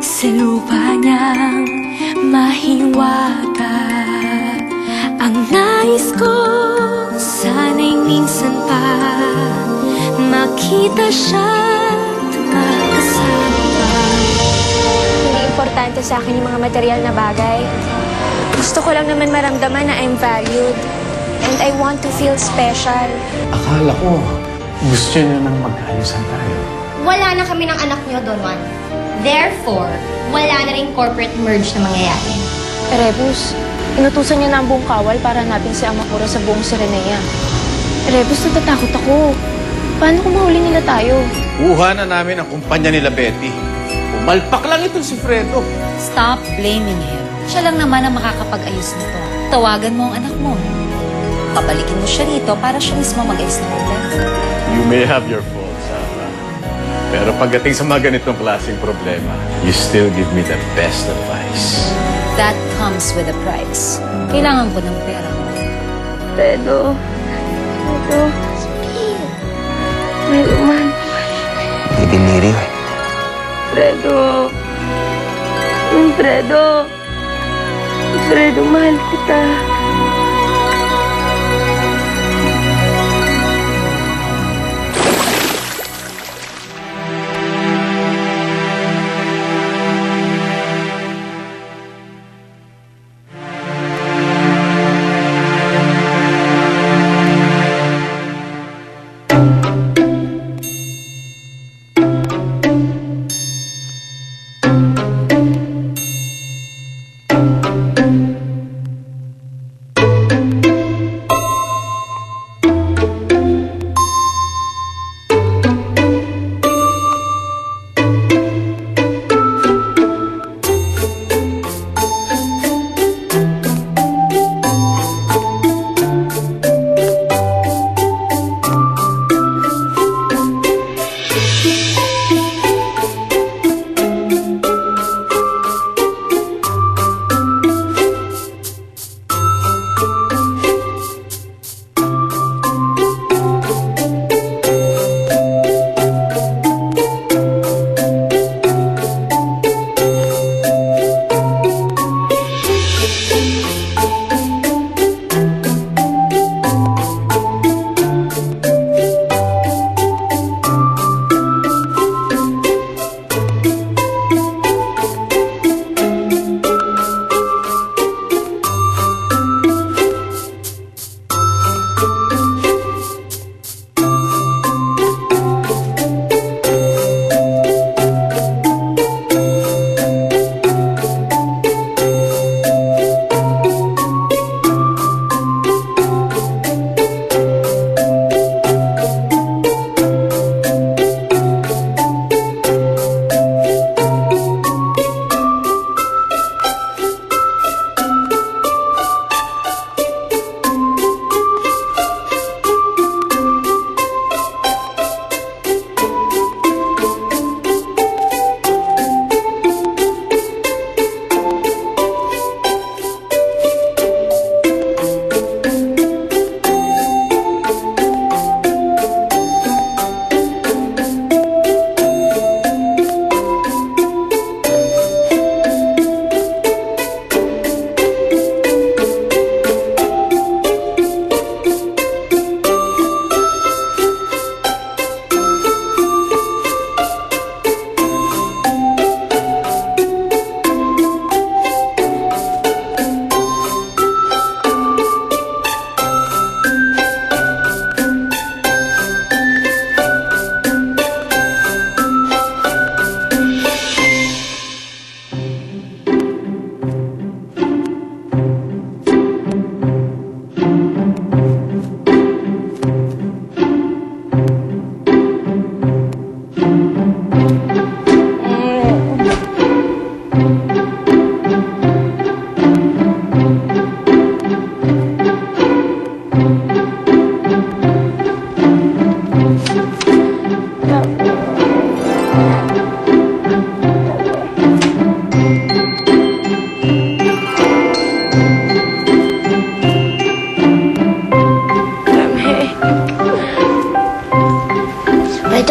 sa lupa niyang mahiwaga. Ang nais ko sana'y minsan pa makita siya't makasama pa. Hindi importante sa akin yung mga material na bagay. Gusto ko lang naman maramdaman na I'm valued. And I want to feel special. Akala ko, gusto niyo nang magkaayusan tayo. Wala na kami ng anak niyo, Don Juan. Therefore, wala na rin corporate merge na mangyayari. Rebus, inutusan niya na ang buong kawal para hanapin si Amakura sa buong Serenea. Rebus, natatakot ako. Paano kung mahuli nila tayo? Kuha na namin ang kumpanya nila Betty. Umalpak lang itong si Fredo. Stop blaming him. Siya lang naman ang makakapag-ayos nito. Tawagan mo ang anak mo. Pabalikin mo siya rito para siya mismo mag-ayos ng problema. You may have your faults, Sarah. Pero pagdating sa mga ganitong klaseng problema, you still give me the best advice. That comes with a price. Kailangan ko ng pera mo. Fredo. Fredo. May uman. Ibiniri eh. Fredo. Fredo. Fredo, mahal kita.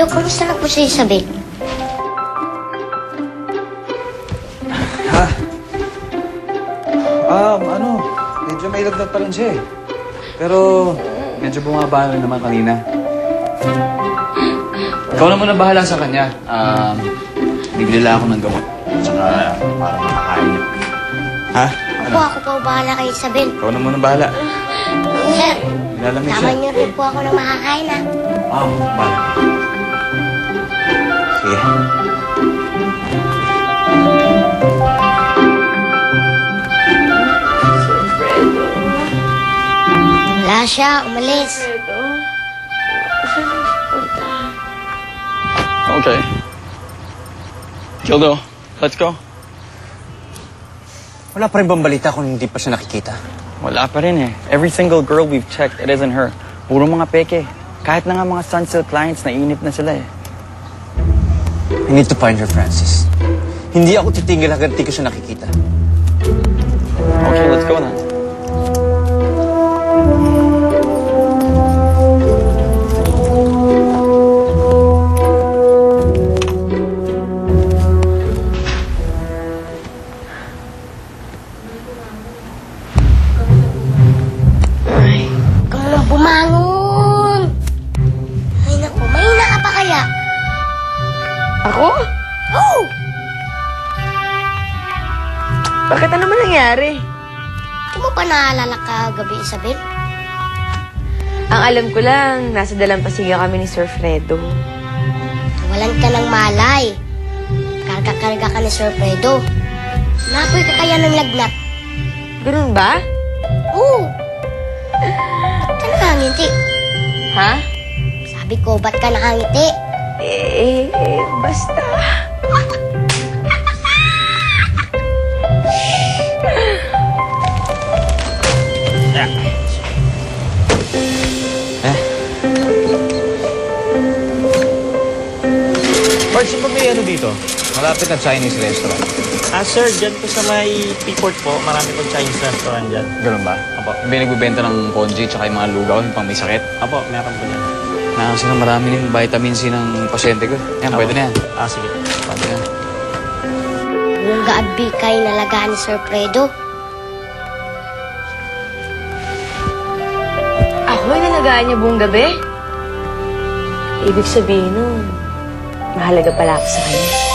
Kamusta na po si Isabel? Medyo may lagnat pa rin siya eh. Pero medyo bumaba rin naman kanina. Ikaw na muna bahala sa kanya. Bibili lang ako ng gamot. Tsaka para makakain niya. Ha? Ako po bahala kay Isabel. Ikaw na muna bahala. Sir, Nilalamig siya. tama niyo rin po ako ng makakain ha. Bahala. Sige. Wala siya, umalis. Okay. Gildo, let's go. Wala pa rin bang balita kung hindi pa siya nakikita? Wala pa rin eh. Every single girl we've checked, it isn't her. Puro mga peke. Kahit na nga mga Sunsilk clients, naiinip na sila eh. I need to find her, Francis. Hindi ako titigil hanggang di ko siya nakikita. Okay, let's go then. Huwag ka munang bumangon. Ay naku, mahina ka pa kaya? Ako? Oh! Bakit ano naman nangyari? Hindi mo pa naalala kagabi, Isabel? Ang alam ko lang, nasa dalampasiga kami ni Sir Fredo. Walan ka ng malay. Karga-karga ka ni Sir Fredo. Napoy ka kaya ng lagnat. Ganun ba? Oo. Ba't ka nakangiti? Ha? Sabi ko, ba't ka nakangiti? Basta. Parts, yung may ano dito? Malapit na Chinese restaurant. Sir, dyan po sa may P-Port po, marami pong Chinese restaurant dyan. Ganun ba? Apo. Yung nagbibenta ng ponji tsaka yung mga lugaw, yung pang may sakit. Apo, meron po dyan. Kasi na marami ng vitamin C ng pasyente ko. Yan, Apo. pwede na yan. Sige. Pwede na. Yung gabi kay nalagaan ni Sir Fredo. Ako ay nalagaan niya buong gabi? Ibig sabihin nun, mahalaga pala ako sa kanya.